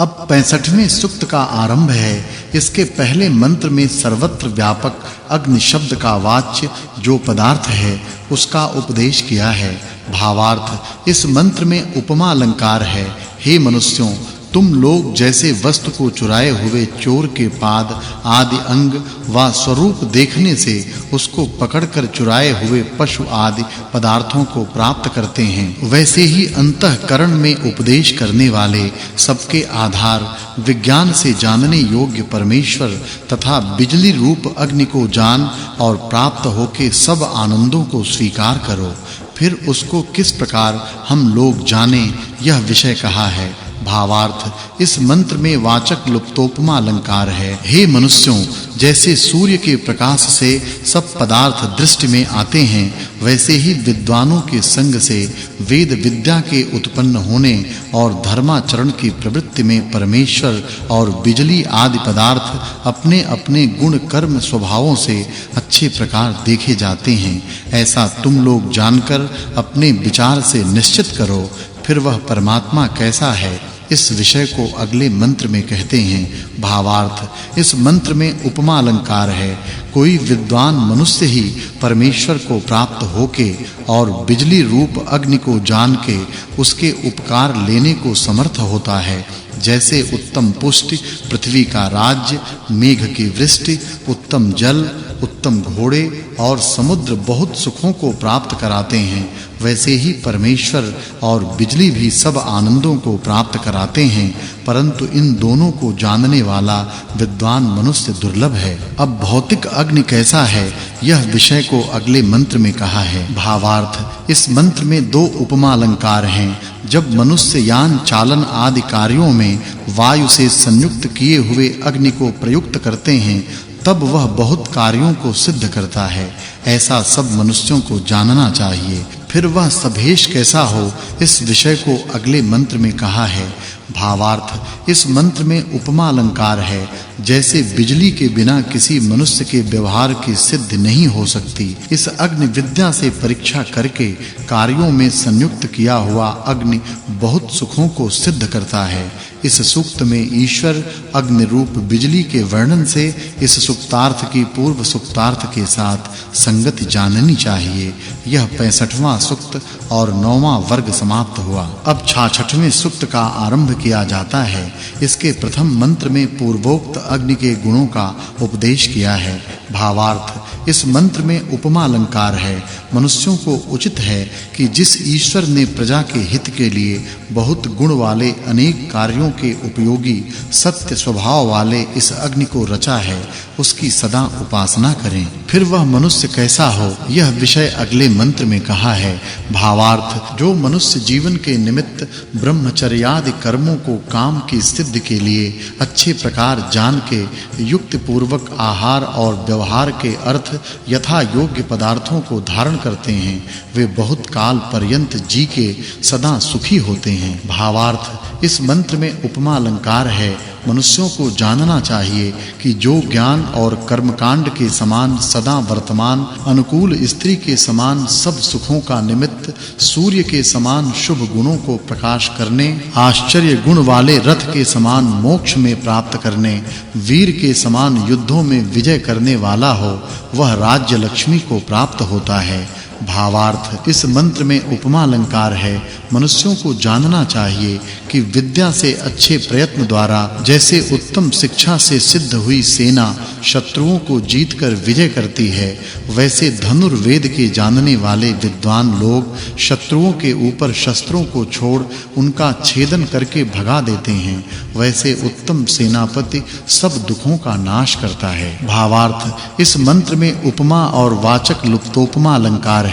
अब 65वें सूक्त का आरंभ है। इसके पहले मंत्र में सर्वत्र व्यापक अग्नि शब्द का वाच्य जो पदार्थ है उसका उपदेश किया है। भावार्थ इस मंत्र में उपमा अलंकार है। हे मनुष्यों, तुम लोग जैसे वस्तु को चुराए हुए चोर के पाद आदि अंग व स्वरूप देखने से उसको पकड़कर चुराए हुए पशु आदि पदार्थों को प्राप्त करते हैं, वैसे ही अंतःकरण में उपदेश करने वाले सबके आधार विज्ञान से जानने योग्य परमेश्वर तथा बिजली रूप अग्नि को जान और प्राप्त होके सब आनंदों को स्वीकार करो। फिर उसको किस प्रकार हम लोग जाने, यह विषय कहा है। भावार्थ इस मंत्र में वाचक् लुप्तोपमा अलंकार है। हे मनुष्यों, जैसे सूर्य के प्रकाश से सब पदार्थ दृष्टि में आते हैं, वैसे ही विद्वानों के संग से वेद विद्या के उत्पन्न होने और धर्माचरण की प्रवृत्ति में परमेश्वर और बिजली आदि पदार्थ अपने-अपने गुण कर्म स्वभावों से अच्छे प्रकार देखे जाते हैं। ऐसा तुम लोग जानकर अपने विचार से निश्चित करो। फिर वह परमात्मा कैसा है, इस विषय को अगले मंत्र में कहते हैं। भावार्थ इस मंत्र में उपमा अलंकार है। कोई विद्वान मनुष्य ही परमेश्वर को प्राप्त होके और बिजली रूप अग्नि को जान के उसके उपकार लेने को समर्थ होता है। जैसे उत्तम पुष्टि, पृथ्वी का राज्य, मेघ की वृष्टि, उत्तम जल, उत्तम घोड़े और समुद्र बहुत सुखों को प्राप्त कराते हैं, वैसे ही परमेश्वर और बिजली भी सब आनंदों को प्राप्त कराते हैं, परंतु इन दोनों को जानने वाला विद्वान मनुष्य दुर्लभ है। अब भौतिक अग्नि कैसा है, यह विषय को अगले मंत्र में कहा है। भावार्थ इस मंत्र में दो उपमा अलंकार हैं। जब मनुष्य यान चालन आदि कार्यों में वायु से संयुक्त किए हुए अग्नि को प्रयुक्त करते हैं, तब वह बहुत कार्यों को सिद्ध करता है। ऐसा सब मनुष्यों को जानना चाहिए। फिर वह सभेश कैसा हो, इस विषय को अगले मंत्र में कहा है। भावार्थ इस मंत्र में उपमा अलंकार है। जैसे बिजली के बिना किसी मनुष्य के व्यवहार की सिद्धि नहीं हो सकती, इस अग्नि विद्या से परीक्षा करके कार्यों में संयुक्त किया हुआ अग्नि बहुत सुखों को सिद्ध करता है। इस सूक्त में ईश्वर अग्नि रूप बिजली के वर्णन से इस सूक्तार्थ की पूर्व सूक्तार्थ के साथ संगति जाननी चाहिए। यह 65वां सूक्त और 9वां वर्ग समाप्त हुआ। अब 66वें सूक्त का आरंभ किया जाता है। इसके प्रथम मंत्र में पूर्वोक्त अग्नि के गुणों का उपदेश किया है। भावार्थ इस मंत्र में उपमा अलंकार है। मनुष्यों को उचित है कि जिस ईश्वर ने प्रजा के हित के लिए बहुत गुण वाले अनेक कार्यों के उपयोगी सत्य स्वभाव वाले इस अग्नि को रचा है, उसकी सदा उपासना करें। फिर वह मनुष्य कैसा हो, यह विषय अगले मंत्र में कहा है। भावार्थ जो मनुष्य जीवन के निमित्त ब्रह्मचर्यादि कर्मों को काम की सिद्धि के लिए अच्छे प्रकार जान के युक्ति पूर्वक आहार और व्यवहार के अर्थ यथा योग्य पदार्थों को धारण करते हैं, वे बहुत काल पर्यंत जी के सदा सुखी होते हैं। भावार्थ इस मंत्र में उपमा अलंकार है। मनुष्यों को जानना चाहिए कि जो ज्ञान और कर्मकांड के समान सदा वर्तमान, अनुकूल स्त्री के समान सब सुखों का निमित्त, सूर्य के समान शुभ गुणों को प्रकाश करने, आश्चर्य गुण वाले रथ के समान मोक्ष में प्राप्त करने, वीर के समान युद्धों में विजय करने वाला हो, वह राज्य लक्ष्मी को प्राप्त होता है। भावार्थ इस मंत्र में उपमा अलंकार है। मनुष्यों को जानना चाहिए कि विद्या से अच्छे प्रयत्न द्वारा जैसे उत्तम शिक्षा से सिद्ध हुई सेना शत्रुओं को जीतकर विजय करती है, वैसे धनुर्वेद के जानने वाले विद्वान लोग शत्रुओं के ऊपर शस्त्रों को छोड़ उनका छेदन करके भगा देते हैं। वैसे उत्तम सेनापति सब दुखों का नाश करता है। भावार्थ इस मंत्र में उपमा और वाचक् लुप्तोपमा अलंकार है।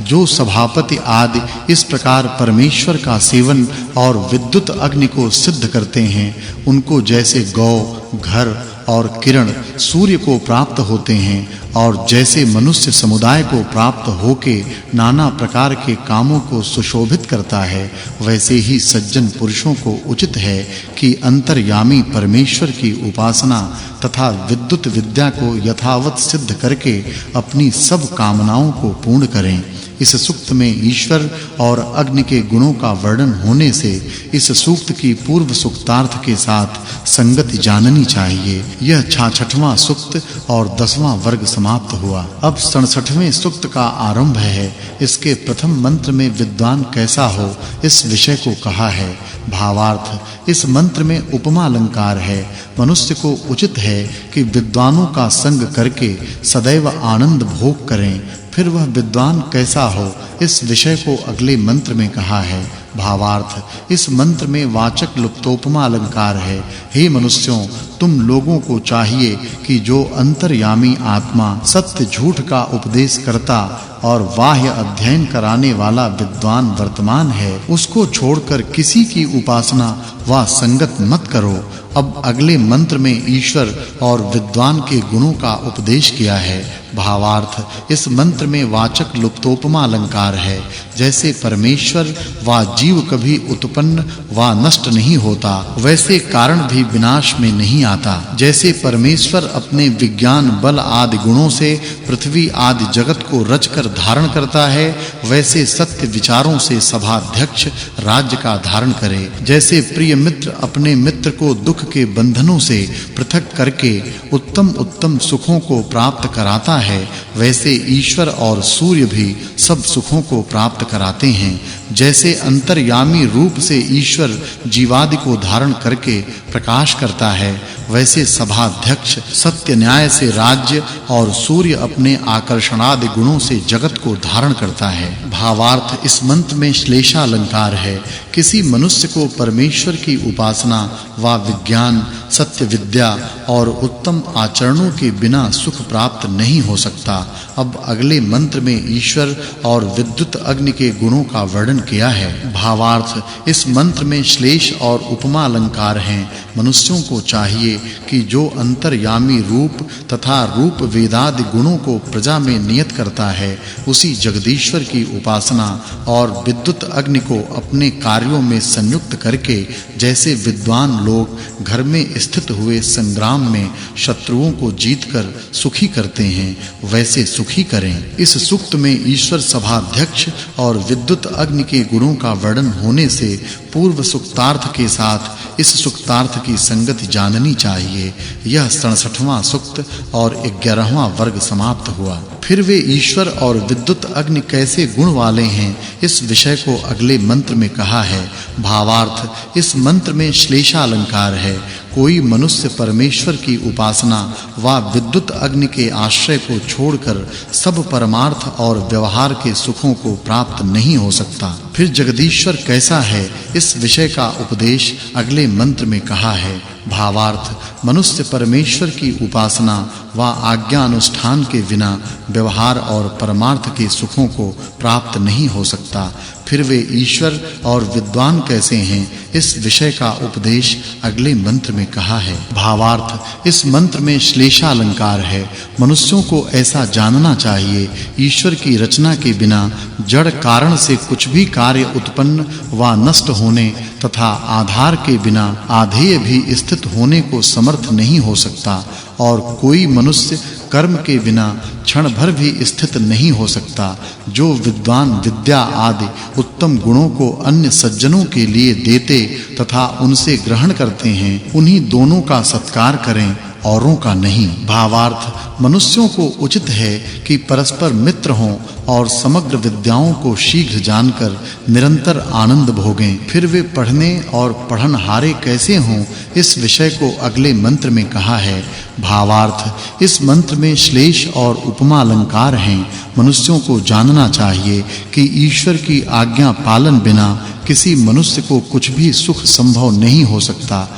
जो सभापति आदि इस प्रकार परमेश्वर का सेवन और विद्युत अग्नि को सिद्ध करते हैं, उनको जैसे गौ, घर और किरण सूर्य को प्राप्त होते हैं, और जैसे मनुष्य समुदाय को प्राप्त होके नाना प्रकार के कामों को सुशोभित करता है, वैसे ही सज्जन पुरुषों को उचित है कि अंतर्यामी परमेश्वर की उपासना तथा विद्युत विद्या को यथावत सिद्ध करके अपनी सब कामनाओं को पूर्ण करें। इस सूक्त में ईश्वर और अग्नि के गुणों का वर्णन होने से इस सूक्त की पूर्व सूक्तार्थ के साथ संगति जाननी चाहिए। यह 66वां सूक्त और 10वां वर्ग समाप्त हुआ। अब 67वें सूक्त का आरंभ है। इसके प्रथम मंत्र में विद्वान कैसा हो इस विषय को कहा है। भावार्थ, इस मंत्र में उपमा अलंकार है। मनुष्य को उचित है कि विद्वानों का संग करके सदैव आनंद भोग करें। फिर वह विद्वान कैसा हो इस विषय को अगले मंत्र में कहा है। भावार्थ, इस मंत्र में वाचक् लुप्तोपमा अलंकार है। हे मनुष्यों, तुम लोगों को चाहिए कि जो अंतर्यामी आत्मा सत्य झूठ का उपदेश करता और बाह्य अध्ययन कराने वाला विद्वान वर्तमान है, उसको छोड़कर किसी की उपासना व संगत मत करो। अब अगले मंत्र में ईश्वर और विद्वान के गुणों का उपदेश किया है। भावार्थ, इस मंत्र में वाचक् लुप्तोपमा अलंकार है। जैसे परमेश्वर व जीव कभी उत्पन्न व नष्ट नहीं होता, वैसे कारण भी विनाश में नहीं आता। जैसे परमेश्वर अपने विज्ञान बल आदि गुणों से पृथ्वी आदि जगत को रचकर धारण करता है, वैसे सत्य विचारों से सभाध्यक्ष राज्य का धारण करे। जैसे प्रिय मित्र अपने मित्र को दुख के बंधनों से पृथक करके उत्तम सुखों को प्राप्त कराता है, वैसे ईश्वर और सूर्य भी सब सुखों को प्राप्त कराते हैं। जैसे अंतर्यामी रूप से ईश्वर जीवादि को धारण करके प्रकाश करता है, वैसे सभाध्यक्ष सत्य न्याय से राज्य और सूर्य अपने आकर्षणादि गुणों से जगत को धारण करता है। भावार्थ, इस मंत्र में श्लेषा अलंकार है। किसी मनुष्य को परमेश्वर की उपासना व विज्ञान, सत्य विद्या और उत्तम आचरणों के बिना सुख प्राप्त नहीं हो सकता। अब अगले मंत्र में ईश्वर और विद्युत अग्नि के गुणों का वर्णन किया है। भावार्थ, इस मंत्र में श्लेष और उपमा अलंकार हैं। मनुष्यों को चाहिए कि जो अंतर्यामी रूप तथा रूप वेदादि गुणों को प्रजा में नियत करता है, उसी जगदीश्वर की उपासना और विद्युत अग्नि को अपने कार्यों में संयुक्त करके जैसे विद्वान लोग घर में स्थित हुए संग्राम में शत्रुओं को जीतकर सुखी करते हैं, वैसे सुखी करें। इस सूक्त में ईश्वर सभाध्यक्ष और विद्युत अग्नि के गुणों का वर्णन होने से पूर्व सूक्तार्थ के साथ इस सूक्तार्थ की संगति जाननी चाहिए। यह 67वां सूक्त और 11वां वर्ग समाप्त हुआ। फिर वे ईश्वर और विद्युत अग्नि कैसे गुण वाले हैं इस विषय को अगले मंत्र में कहा है। भावार्थ, इस मंत्र में श्लेषा अलंकार है। कोई मनुष्य परमेश्वर की उपासना व विद्युत अग्नि के आश्रय को छोड़कर सब परमार्थ और व्यवहार के सुखों को प्राप्त नहीं हो सकता। फिर जगदीश्वर कैसा है इस विषय का उपदेश अगले मंत्र में कहा है। भावार्थ, मनुष्य परमेश्वर की उपासना व आज्ञा अनुष्ठान के बिना व्यवहार और परमार्थ के सुखों को प्राप्त नहीं हो सकता। फिर वे ईश्वर और विद्वान कैसे हैं इस विषय का उपदेश अगले मंत्र में कहा है। भावार्थ, इस मंत्र में श्लेषा अलंकार है। मनुष्यों को ऐसा जानना चाहिए, ईश्वर की रचना के बिना जड़ कारण से कुछ भी कार्य उत्पन्न व नष्ट होने तथा आधार के बिना आधेय भी स्थित होने को समर्थ नहीं हो सकता, और कोई मनुष्य कर्म के बिना क्षण भर भी स्थित नहीं हो सकता। जो विद्वान विद्या आदि उत्तम गुणों को अन्य सज्जनों के लिए देते तथा उनसे ग्रहण करते हैं, उन्हीं दोनों का सत्कार करें, औरों का नहीं। भावार्थ, मनुष्यों को उचित है कि परस्पर मित्र हों और समग्र विद्याओं को शीघ्र जानकर निरंतर आनंद भोगें। फिर वे पढ़ने और पढ़नहारे कैसे हों इस विषय को अगले मंत्र में कहा है। भावार्थ, इस मंत्र में श्लेष और उपमा अलंकार हैं। मनुष्यों को जानना चाहिए कि ईश्वर की आज्ञा पालन बिना किसी मनुष्य को कुछ भी सुख संभव नहीं हो सकता।